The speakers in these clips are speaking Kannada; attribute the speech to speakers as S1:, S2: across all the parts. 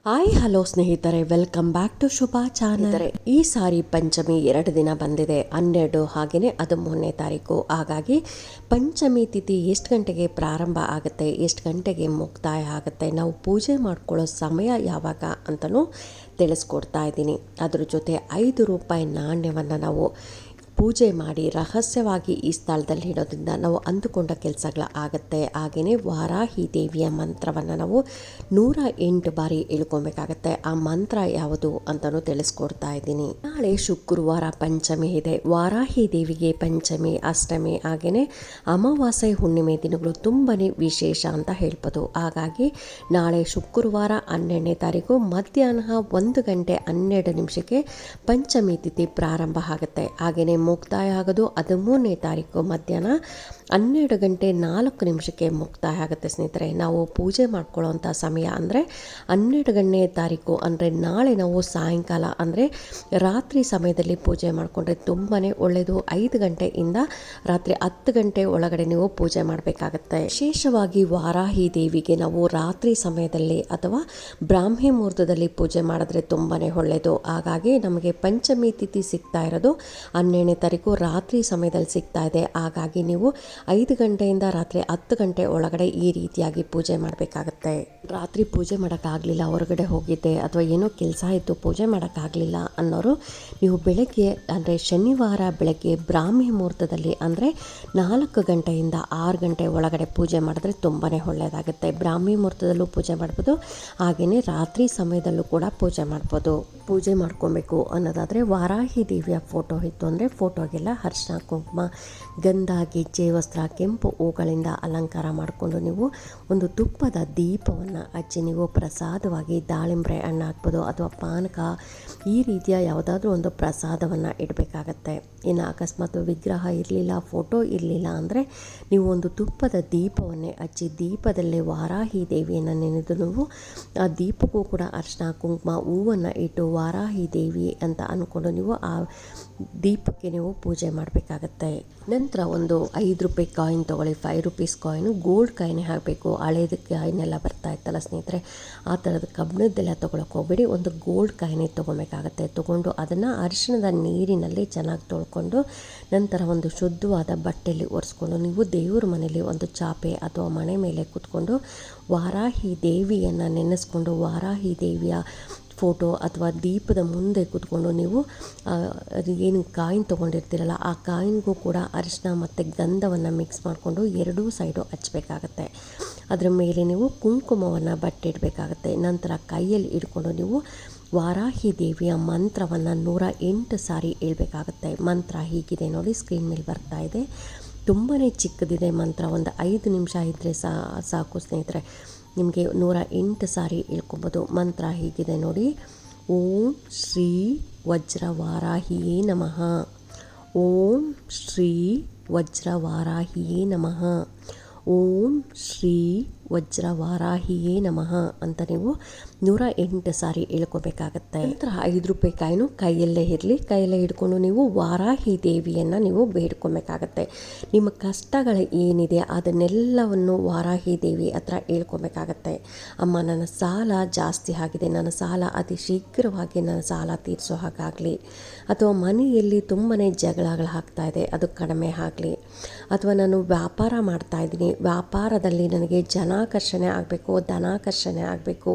S1: ಹಾಯ್ ಹಲೋ ಸ್ನೇಹಿತರೆ, welcome back to Shubha channel. ಈ ಸಾರಿ ಪಂಚಮಿ 2 ದಿನ ಬಂದಿದೆ, 12 ಹಾಗೆಯೇ 13ನೇ ತಾರೀಕು. ಹಾಗಾಗಿ ಪಂಚಮಿ ತಿಥಿ ಎಷ್ಟು ಗಂಟೆಗೆ ಪ್ರಾರಂಭ ಆಗುತ್ತೆ, ಎಷ್ಟು ಗಂಟೆಗೆ ಮುಕ್ತಾಯ ಆಗುತ್ತೆ, ನಾವು ಪೂಜೆ ಮಾಡ್ಕೊಳ್ಳೋ ಸಮಯ ಯಾವಾಗ ಅಂತಲೂ ತಿಳಿಸ್ಕೊಡ್ತಾ ಇದ್ದೀನಿ. ಅದ್ರ ಜೊತೆ 5 ರೂಪಾಯಿ ನಾಣ್ಯವನ್ನು ನಾವು ಪೂಜೆ ಮಾಡಿ ರಹಸ್ಯವಾಗಿ ಈ ಸ್ಥಳದಲ್ಲಿ ಇಡೋದ್ರಿಂದ ನಾವು ಅಂದುಕೊಂಡ ಕೆಲಸಗಳ ಆಗುತ್ತೆ. ಹಾಗೆಯೇ ವಾರಾಹಿ ದೇವಿಯ ಮಂತ್ರವನ್ನು ನಾವು 108 ಬಾರಿ ಇಳ್ಕೊಬೇಕಾಗತ್ತೆ. ಆ ಮಂತ್ರ ಯಾವುದು ಅಂತಲೂ ತಿಳಿಸ್ಕೊಡ್ತಾ ಇದ್ದೀನಿ. ನಾಳೆ ಶುಕ್ರವಾರ ಪಂಚಮಿ ಇದೆ. ವಾರಾಹಿ ದೇವಿಗೆ ಪಂಚಮಿ, ಅಷ್ಟಮಿ ಹಾಗೆಯೇ ಅಮಾವಾಸ್ಯೆ, ಹುಣ್ಣಿಮೆ ದಿನಗಳು ತುಂಬಾ ವಿಶೇಷ ಅಂತ ಹೇಳ್ಬೋದು. ಹಾಗಾಗಿ ನಾಳೆ ಶುಕ್ರವಾರ 12ನೇ ತಾರೀಕು ಮಧ್ಯಾಹ್ನ 1 ಗಂಟೆ 12 ನಿಮಿಷಕ್ಕೆ ಪಂಚಮಿ ತಿಥಿ ಪ್ರಾರಂಭ ಆಗುತ್ತೆ. ಹಾಗೆಯೇ ಮುಕ್ತಾಯ ಆಗೋದು 13ನೇ ತಾರೀಕು ಮಧ್ಯಾಹ್ನ 12 ಗಂಟೆ 4 ನಿಮಿಷಕ್ಕೆ ಮುಕ್ತಾಯ ಆಗುತ್ತೆ. ಸ್ನೇಹಿತರೆ, ನಾವು ಪೂಜೆ ಮಾಡ್ಕೊಳ್ಳೋವಂಥ ಸಮಯ ಅಂದರೆ 12ನೇ ತಾರೀಕು ಅಂದರೆ ನಾಳೆ ನಾವು ಸಾಯಂಕಾಲ ಅಂದರೆ ರಾತ್ರಿ ಸಮಯದಲ್ಲಿ ಪೂಜೆ ಮಾಡಿಕೊಂಡ್ರೆ ತುಂಬಾ ಒಳ್ಳೆಯದು. 5 ಗಂಟೆಯಿಂದ ರಾತ್ರಿ 10 ಗಂಟೆ ಒಳಗಡೆ ನೀವು ಪೂಜೆ ಮಾಡಬೇಕಾಗತ್ತೆ. ವಿಶೇಷವಾಗಿ ವಾರಾಹಿ ದೇವಿಗೆ ನಾವು ರಾತ್ರಿ ಸಮಯದಲ್ಲಿ ಅಥವಾ ಬ್ರಾಹ್ಮಿ ಮುಹೂರ್ತದಲ್ಲಿ ಪೂಜೆ ಮಾಡಿದ್ರೆ ತುಂಬಾ ಒಳ್ಳೆಯದು. ಹಾಗಾಗಿ ನಮಗೆ ಪಂಚಮಿ ತಿಥಿ ಸಿಗ್ತಾ ಇರೋದು 12ನೇ ತಾರೀಕು ರಾತ್ರಿ ಸಮಯದಲ್ಲಿ ಸಿಗ್ತಾ ಇದೆ. ಹಾಗಾಗಿ ನೀವು 5 ಗಂಟೆಯಿಂದ ರಾತ್ರಿ 10 ಗಂಟೆ ಒಳಗಡೆ ಈ ರೀತಿಯಾಗಿ ಪೂಜೆ ಮಾಡಬೇಕಾಗತ್ತೆ. ರಾತ್ರಿ ಪೂಜೆ ಮಾಡೋಕ್ಕಾಗಲಿಲ್ಲ, ಹೊರಗಡೆ ಹೋಗಿದ್ದೆ ಅಥವಾ ಏನೋ ಕೆಲಸ ಇತ್ತು ಪೂಜೆ ಮಾಡೋಕ್ಕಾಗಲಿಲ್ಲ ಅನ್ನೋರು ನೀವು ಬೆಳಗ್ಗೆ ಅಂದರೆ ಶನಿವಾರ ಬೆಳಗ್ಗೆ ಬ್ರಾಹ್ಮಿ ಮುಹೂರ್ತದಲ್ಲಿ ಅಂದರೆ 4 ಗಂಟೆಯಿಂದ 6 ಗಂಟೆ ಒಳಗಡೆ ಪೂಜೆ ಮಾಡಿದ್ರೆ ತುಂಬಾ ಒಳ್ಳೆಯದಾಗುತ್ತೆ. ಬ್ರಾಹ್ಮಿ ಮುಹೂರ್ತದಲ್ಲೂ ಪೂಜೆ ಮಾಡ್ಬೋದು, ಹಾಗೆಯೇ ರಾತ್ರಿ ಸಮಯದಲ್ಲೂ ಕೂಡ ಪೂಜೆ ಮಾಡ್ಬೋದು. ಪೂಜೆ ಮಾಡ್ಕೊಬೇಕು ಅನ್ನೋದಾದರೆ ವಾರಾಹಿ ದೇವಿಯ ಫೋಟೋ ಇತ್ತು ಅಂದರೆ ಫೋಟೋಗೆಲ್ಲ ಅರಿಶಿನ, ಕುಂಕುಮ, ಗಂಧ, ಗೆಜ್ಜೆ, ವಸ್ತ್ರ, ಕೆಂಪು ಹೂಗಳಿಂದ ಅಲಂಕಾರ ಮಾಡಿಕೊಂಡು ನೀವು ಒಂದು ತುಪ್ಪದ ದೀಪವನ್ನು ಹಚ್ಚಿ ನೀವು ಪ್ರಸಾದವಾಗಿ ದಾಳಿಂಬೆ ಹಣ್ಣು ಹಾಕ್ಬೋದು ಅಥವಾ ಪಾನಕ, ಈ ರೀತಿಯ ಯಾವುದಾದ್ರೂ ಒಂದು ಪ್ರಸಾದವನ್ನು ಇಡಬೇಕಾಗತ್ತೆ. ಇನ್ನು ಅಕಸ್ಮಾತ್ ವಿಗ್ರಹ ಇರಲಿಲ್ಲ, ಫೋಟೋ ಇರಲಿಲ್ಲ ಅಂದರೆ ನೀವು ಒಂದು ತುಪ್ಪದ ದೀಪವನ್ನೇ ಹಚ್ಚಿ ದೀಪದಲ್ಲೇ ವಾರಾಹಿ ದೇವಿಯನ್ನು ನೆನೆದು ನೀವು ಆ ದೀಪಕ್ಕೂ ಕೂಡ ಅರಿಶಿನ, ಕುಂಕುಮ, ಹೂವನ್ನು ಇಟ್ಟು ವಾರಾಹಿ ದೇವಿ ಅಂತ ಅಂದ್ಕೊಂಡು ನೀವು ಆ ದೀಪಕ್ಕೆ ನೀವು ಪೂಜೆ ಮಾಡಬೇಕಾಗತ್ತೆ. ನಂತರ ಒಂದು 5 ರೂಪಾಯಿ ಕಾಯಿನ್ ತೊಗೊಳ್ಳಿ. 5 ರುಪೀಸ್ ಕಾಯಿನು ಗೋಲ್ಡ್ ಕಾಯಿನೇ ಹಾಕಬೇಕು. ಹಳೇದು ಕಾಯಿನೆಲ್ಲ ಬರ್ತಾ ಇತ್ತಲ್ಲ ಸ್ನೇಹಿತರೆ, ಆ ಥರದ ಕಬ್ಬಿಣದ್ದೆಲ್ಲ ತೊಗೊಳಕ್ಕೆ ಹೋಗಬೇಡಿ. ಒಂದು ಗೋಲ್ಡ್ ಕಾಯಿನೇ ತೊಗೊಬೇಕಾಗತ್ತೆ. ತೊಗೊಂಡು ಅದನ್ನು ಅರಿಶಿಣದ ನೀರಿನಲ್ಲಿ ಚೆನ್ನಾಗಿ ತೊಳ್ಕೊಂಡು ನಂತರ ಒಂದು ಶುದ್ಧವಾದ ಬಟ್ಟೆಯಲ್ಲಿ ಒರೆಸ್ಕೊಂಡು ನೀವು ದೇವ್ರ ಮನೆಯಲ್ಲಿ ಒಂದು ಚಾಪೆ ಅಥವಾ ಮನೆ ಮೇಲೆ ಕೂತ್ಕೊಂಡು ವಾರಾಹಿ ದೇವಿಯನ್ನು ನೆನೆಸ್ಕೊಂಡು ವಾರಾಹಿ ದೇವಿಯ ಫೋಟೋ ಅಥವಾ ದೀಪದ ಮುಂದೆ ಕೂತ್ಕೊಂಡು ನೀವು ಅದು ಏನು ಕಾಯಿನ್ ತೊಗೊಂಡಿರ್ತೀರಲ್ಲ ಆ ಕಾಯಿನ್ಗೂ ಕೂಡ ಅರಿಶಿನ ಮತ್ತು ಗಂಧವನ್ನು ಮಿಕ್ಸ್ ಮಾಡಿಕೊಂಡು ಎರಡೂ ಸೈಡು ಹಚ್ಚಬೇಕಾಗತ್ತೆ. ಅದರ ಮೇಲೆ ನೀವು ಕುಂಕುಮವನ್ನು ಬಟ್ಟಿಡಬೇಕಾಗತ್ತೆ. ನಂತರ ಕೈಯಲ್ಲಿ ಇಟ್ಕೊಂಡು ನೀವು ವಾರಾಹಿ ದೇವಿಯ ಮಂತ್ರವನ್ನು 108 ಸಾರಿ ಹೇಳ್ಬೇಕಾಗತ್ತೆ. ಮಂತ್ರ ಹೀಗಿದೆ ನೋಡಿ, ಸ್ಕ್ರೀನ್ ಮೇಲೆ ಬರ್ತಾ ಇದೆ. ತುಂಬಾ ಚಿಕ್ಕದಿದೆ ಮಂತ್ರ, ಒಂದು 5 ನಿಮಿಷ ಇದ್ದರೆ ಸಾಕು ಸ್ನೇಹಿತರೆ. ನಿಮಗೆ 108 ಸಾರಿ ಹೇಳ್ಕೊಬೋದು. ಮಂತ್ರ ಹೀಗಿದೆ ನೋಡಿ. ಓಂ ಶ್ರೀ ವಜ್ರವಾರಾಹಿಯೇ ನಮಃ. ಓಂ ಶ್ರೀ ವಜ್ರವಾರಾಹಿಯೇ ನಮಃ. ಓಂ ಶ್ರೀ ವಜ್ರವಾರಾಹಿಯೇ ನಮಃ ಅಂತ ನೀವು 108 ಸಾರಿ ಹೇಳ್ಕೊಬೇಕಾಗತ್ತೆ. ನಂತರ 5 ರೂಪಾಯಿ ಕಾಯಿನು ಕೈಯಲ್ಲೇ ಇರಲಿ, ಕೈಯಲ್ಲೇ ಹಿಡ್ಕೊಂಡು ನೀವು ವಾರಾಹಿ ದೇವಿಯನ್ನು ನೀವು ಬೇಡ್ಕೊಬೇಕಾಗತ್ತೆ. ನಿಮ್ಮ ಕಷ್ಟಗಳು ಏನಿದೆ ಅದನ್ನೆಲ್ಲವನ್ನು ವಾರಾಹಿ ದೇವಿ ಹತ್ರ ಹೇಳ್ಕೊಬೇಕಾಗತ್ತೆ. ಅಮ್ಮ, ನನ್ನ ಸಾಲ ಜಾಸ್ತಿ ಆಗಿದೆ, ನನ್ನ ಸಾಲ ಅತಿ ಶೀಘ್ರವಾಗಿ ನನ್ನ ಸಾಲ ತೀರಿಸೋ ಹಾಗಾಗಲಿ, ಅಥವಾ ಮನೆಯಲ್ಲಿ ತುಂಬಾ ಜಗಳಗಳಾಗ್ತಾ ಇದೆ ಅದು ಕಡಿಮೆ ಆಗಲಿ, ಅಥವಾ ನಾನು ವ್ಯಾಪಾರ ಮಾಡ್ತಾಯಿದ್ದೀನಿ, ವ್ಯಾಪಾರದಲ್ಲಿ ನನಗೆ ಜನಾಕರ್ಷಣೆ ಆಗಬೇಕು, ಧನಾಕರ್ಷಣೆ ಆಗಬೇಕು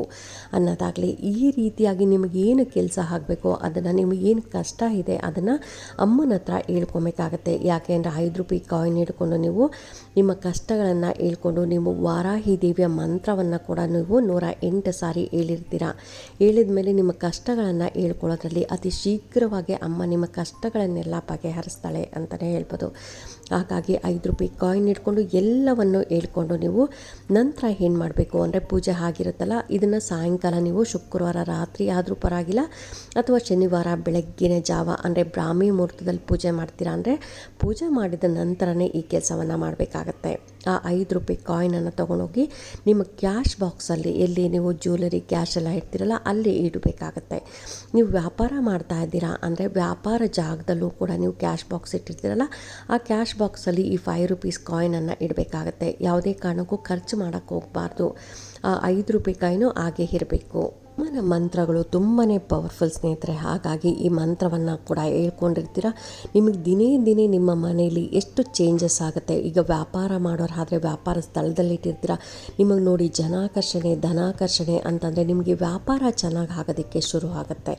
S1: ಅನ್ನೋದಾಗಲಿ, ಈ ರೀತಿಯಾಗಿ ನಿಮಗೇನು ಕೆಲಸ ಆಗಬೇಕು ಅದನ್ನು ನಿಮಗೇನು ಕಷ್ಟ ಇದೆ ಅದನ್ನು ಅಮ್ಮನ ಹತ್ರ ಹೇಳ್ಕೊಬೇಕಾಗತ್ತೆ. ಯಾಕೆಂದರೆ 5 ರೂಪಾಯಿ ಕಾಯಿನ್ ಹಿಡ್ಕೊಂಡು ನೀವು ನಿಮ್ಮ ಕಷ್ಟಗಳನ್ನು ಹೇಳ್ಕೊಂಡು ನೀವು ವಾರಾಹಿ ದೇವಿಯ ಮಂತ್ರವನ್ನು ಕೂಡ ನೀವು 108 ಸಾರಿ ಹೇಳಿರ್ತೀರ. ಹೇಳಿದ ಮೇಲೆ ನಿಮ್ಮ ಕಷ್ಟಗಳನ್ನು ಹೇಳ್ಕೊಳ್ಳೋದ್ರಲ್ಲಿ ಅತಿ ಶೀಘ್ರವಾಗಿ ಅಮ್ಮ ನಿಮ್ಮ ಕಷ್ಟಗಳನ್ನೆಲ್ಲ ಬಗೆಹರಿಸ್ತಾಳೆ ಅಂತಲೇ ಹೇಳ್ಬೋದು. ಹಾಗಾಗಿ 5 ರೂಪಾಯಿ ಕಾಯಿನ್ ಇಟ್ಕೊಂಡು ಎಲ್ಲವನ್ನು ಹೇಳ್ಕೊಂಡು ನೀವು ನಂತರ ಏನು ಮಾಡಬೇಕು ಅಂದರೆ ಪೂಜೆ ಆಗಿರುತ್ತಲ್ಲ ಇದನ್ನು ಸಾಯಂಕಾಲ ನೀವು ಶುಕ್ರವಾರ ರಾತ್ರಿ ಆದರೂ ಪರವಾಗಿಲ್ಲ ಅಥವಾ ಶನಿವಾರ ಬೆಳಗ್ಗಿನ ಜಾವ ಅಂದರೆ ಬ್ರಾಹ್ಮಿ ಮುಹೂರ್ತದಲ್ಲಿ ಪೂಜೆ ಮಾಡ್ತೀರಾ ಅಂದರೆ ಪೂಜೆ ಮಾಡಿದ ನಂತರನೇ ಈ ಕೆಲಸವನ್ನು ಮಾಡಬೇಕಾಗತ್ತೆ. ಆ 5 ರೂಪಾಯಿ ಕಾಯಿನನ್ನು ತೊಗೊಂಡೋಗಿ ನಿಮ್ಮ ಕ್ಯಾಶ್ ಬಾಕ್ಸಲ್ಲಿ, ಎಲ್ಲಿ ನೀವು ಜ್ಯುವೆಲರಿ ಕ್ಯಾಶ್ ಎಲ್ಲ ಇಡ್ತೀರಲ್ಲ ಅಲ್ಲಿ ಇಡಬೇಕಾಗತ್ತೆ. ನೀವು ವ್ಯಾಪಾರ ಮಾಡ್ತಾ ಇದ್ದೀರಾ ಅಂದರೆ ವ್ಯಾಪಾರ ಜಾಗದಲ್ಲೂ ಕೂಡ ನೀವು ಕ್ಯಾಶ್ ಬಾಕ್ಸ್ ಇಟ್ಟಿರ್ತೀರಲ್ಲ ಆ ಕ್ಯಾಶ್ ಬಾಕ್ಸಲ್ಲಿ ಈ 5 ರೂಪೀಸ್ ಕಾಯಿನನ್ನು ಇಡಬೇಕಾಗತ್ತೆ. ಯಾವುದೇ ಕಾರಣಕ್ಕೂ ಖರ್ಚು ಮಾಡೋಕ್ಕೆ ಹೋಗಬಾರ್ದು. ಆ 5 ರೂಪಾಯಿ ಕಾಯಿನು ಹಾಗೆ ಇರಬೇಕು. ಅಮ್ಮನ ಮಂತ್ರಗಳು ತುಂಬಾ ಪವರ್ಫುಲ್ ಸ್ನೇಹಿತರೆ. ಹಾಗಾಗಿ ಈ ಮಂತ್ರವನ್ನು ಕೂಡ ಹೇಳ್ಕೊಂಡಿರ್ತೀರ, ನಿಮಗೆ ದಿನೇ ದಿನೇ ನಿಮ್ಮ ಮನೆಯಲ್ಲಿ ಎಷ್ಟು ಚೇಂಜಸ್ ಆಗುತ್ತೆ. ಈಗ ವ್ಯಾಪಾರ ಮಾಡೋರಾದರೆ ವ್ಯಾಪಾರ ಸ್ಥಳದಲ್ಲಿ ಇಟ್ಟಿರ್ತೀರ, ನಿಮಗೆ ನೋಡಿ ಜನಾಕರ್ಷಣೆ ಧನಾಕರ್ಷಣೆ ಅಂತಂದರೆ ನಿಮಗೆ ವ್ಯಾಪಾರ ಚೆನ್ನಾಗಿ ಆಗೋದಕ್ಕೆ ಶುರು ಆಗುತ್ತೆ.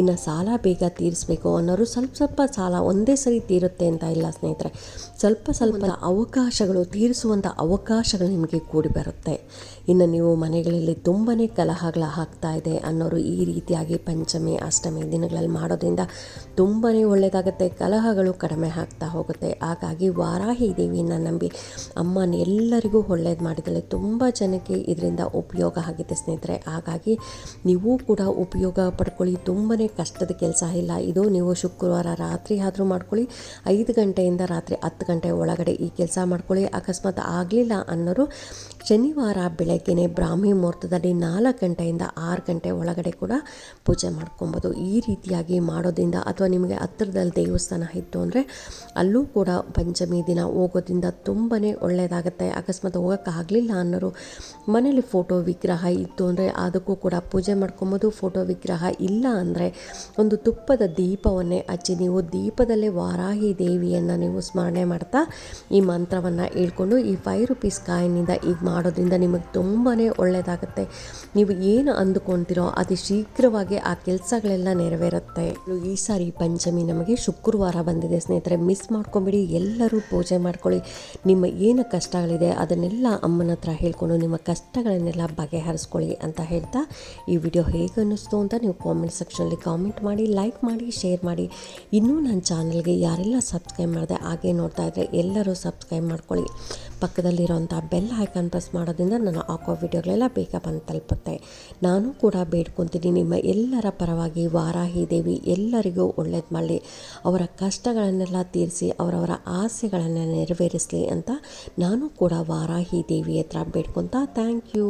S1: ಇನ್ನು ಸಾಲ ಬೇಗ ತೀರಿಸಬೇಕು ಅನ್ನೋರು ಸ್ವಲ್ಪ ಸಾಲ ಒಂದೇ ಸರಿ ತೀರುತ್ತೆ ಅಂತ ಇಲ್ಲ ಸ್ನೇಹಿತರೆ, ಸ್ವಲ್ಪ ಅವಕಾಶಗಳು ತೀರಿಸುವಂಥ ಅವಕಾಶಗಳು ನಿಮಗೆ ಕೂಡಿ ಬರುತ್ತೆ. ಇನ್ನು ನೀವು ಮನೆಗಳಲ್ಲಿ ತುಂಬಾ ಕಲಹಗಳ ಆಗ್ತಾ ಇದೆ ಅನ್ನೋರು ಈ ರೀತಿಯಾಗಿ ಪಂಚಮಿ ಅಷ್ಟಮಿ ದಿನಗಳಲ್ಲಿ ಮಾಡೋದ್ರಿಂದ ತುಂಬಾ ಒಳ್ಳೆಯದಾಗುತ್ತೆ, ಕಲಹಗಳು ಕಡಿಮೆ ಆಗ್ತಾ ಹೋಗುತ್ತೆ. ಹಾಗಾಗಿ ವಾರಾಹಿ ದೇವಿಯನ್ನು ನಂಬಿ ಅಮ್ಮನ ಎಲ್ಲರಿಗೂ ಒಳ್ಳೇದು ಮಾಡಿದ್ದಾಳೆ. ತುಂಬ ಜನಕ್ಕೆ ಇದರಿಂದ ಉಪಯೋಗ ಆಗಿದೆ ಸ್ನೇಹಿತರೆ. ಹಾಗಾಗಿ ನೀವು ಕೂಡ ಉಪಯೋಗ ಪಡ್ಕೊಳ್ಳಿ. ತುಂಬಾ ಕಷ್ಟದ ಕೆಲಸ ಇಲ್ಲ ಇದು. ನೀವು ಶುಕ್ರವಾರ ರಾತ್ರಿ ಆದರೂ ಮಾಡ್ಕೊಳ್ಳಿ, 5 ಗಂಟೆಯಿಂದ ರಾತ್ರಿ 10 ಗಂಟೆ ಒಳಗಡೆ ಈ ಕೆಲಸ ಮಾಡ್ಕೊಳ್ಳಿ. ಅಕಸ್ಮಾತ್ ಆಗಲಿಲ್ಲ ಅನ್ನೋರು ಶನಿವಾರ ಬೆಳಗ್ಗೆನೆ ಬ್ರಾಹ್ಮಿ ಮುಹೂರ್ತದಲ್ಲಿ 4 ಗಂಟೆಯಿಂದ 6 ಗಂಟೆ ಒಳಗಡೆ ಕೂಡ ಪೂಜೆ ಮಾಡ್ಕೊಬೋದು. ಈ ರೀತಿಯಾಗಿ ಮಾಡೋದ್ರಿಂದ ಅಥವಾ ನಿಮಗೆ ಹತ್ತಿರದಲ್ಲಿ ದೇವಸ್ಥಾನ ಇತ್ತು ಅಂದರೆ ಅಲ್ಲೂ ಕೂಡ ಪಂಚಮಿ ದಿನ ಹೋಗೋದ್ರಿಂದ ತುಂಬಾ ಒಳ್ಳೆಯದಾಗುತ್ತೆ. ಅಕಸ್ಮಾತ್ ಹೋಗೋಕ್ಕಾಗಲಿಲ್ಲ ಅನ್ನೋರು ಮನೇಲಿ ಫೋಟೋ ವಿಗ್ರಹ ಇತ್ತು ಅಂದರೆ ಅದಕ್ಕೂ ಕೂಡ ಪೂಜೆ ಮಾಡ್ಕೊಬೋದು. ಫೋಟೋ ವಿಗ್ರಹ ಇಲ್ಲ ಅಂದರೆ ಒಂದು ತುಪ್ಪದ ದೀಪವನ್ನೇ ಹಚ್ಚಿ ನೀವು ದೀಪದಲ್ಲೇ ವಾರಾಹಿ ದೇವಿಯನ್ನು ನೀವು ಸ್ಮರಣೆ ಮಾಡ್ತಾ ಈ ಮಂತ್ರವನ್ನು ಹೇಳ್ಕೊಂಡು ಈ 5 ರೂಪೀಸ್ ಕಾಯಿನಿಂದ ಈಗ ಮಾಡೋದ್ರಿಂದ ನಿಮಗೆ ತುಂಬಾ ಒಳ್ಳೆಯದಾಗುತ್ತೆ. ನೀವು ಏನು ಅಂದುಕೊಳ್ತೀರೋ ಅತಿ ಶೀಘ್ರವಾಗಿ ಆ ಕೆಲಸಗಳೆಲ್ಲ ನೆರವೇರುತ್ತೆ. ಈ ಸಾರಿ ಪಂಚಮಿ ನಮಗೆ ಶುಕ್ರವಾರ ಬಂದಿದೆ ಸ್ನೇಹಿತರೆ, ಮಿಸ್ ಮಾಡ್ಕೊಂಬಿಡಿ. ಎಲ್ಲರೂ ಪೂಜೆ ಮಾಡ್ಕೊಳ್ಳಿ. ನಿಮ್ಮ ಏನು ಕಷ್ಟಗಳಿದೆ ಅದನ್ನೆಲ್ಲ ಅಮ್ಮನ ಹತ್ರ ಹೇಳ್ಕೊಂಡು ನಿಮ್ಮ ಕಷ್ಟಗಳನ್ನೆಲ್ಲ ಬಗೆಹರಿಸ್ಕೊಳ್ಳಿ ಅಂತ ಹೇಳ್ತಾ ಈ ವಿಡಿಯೋ ಹೇಗೆ ಅನ್ನಿಸ್ತು ಅಂತ ನೀವು ಕಾಮೆಂಟ್ ಸೆಕ್ಷನಲ್ಲಿ ಕಾಮೆಂಟ್ ಮಾಡಿ, ಲೈಕ್ ಮಾಡಿ, ಶೇರ್ ಮಾಡಿ. ಇನ್ನೂ ನನ್ನ ಚಾನಲ್ಗೆ ಯಾರೆಲ್ಲ ಸಬ್ಸ್ಕ್ರೈಬ್ ಮಾಡಿದೆ ಹಾಗೆ ನೋಡ್ತಾ ಇದ್ದರೆ ಎಲ್ಲರೂ ಸಬ್ಸ್ಕ್ರೈಬ್ ಮಾಡ್ಕೊಳ್ಳಿ. ಪಕ್ಕದಲ್ಲಿರೋಂಥ ಬೆಲ್ ಐಕಾನ್ ಪ್ರೆಸ್ ಮಾಡೋದ್ರಿಂದ ನಾನು ಹಾಕೋ ವಿಡಿಯೋಗಳೆಲ್ಲ ಬೇಗ ಬಂದು ತಲುಪುತ್ತೆ. ನಾನು ಕೂಡ ಬೇಡ್ಕೊತೀನಿ ನಿಮ್ಮ ಎಲ್ಲರ ಪರವಾಗಿ ವಾರಾಹಿ ದೇವಿ ಎಲ್ಲರಿಗೂ ಒಳ್ಳೇದು ಮಾಡಲಿ, ಅವರ ಕಷ್ಟಗಳನ್ನೆಲ್ಲ ತೀರಿಸಿ ಅವರವರ ಆಸೆಗಳನ್ನು ನೆರವೇರಿಸಲಿ ಅಂತ ನಾನು ಕೂಡ ವಾರಾಹಿ ದೇವಿ ಹತ್ರ ಬೇಡ್ಕೊತಾ ಥ್ಯಾಂಕ್ ಯು.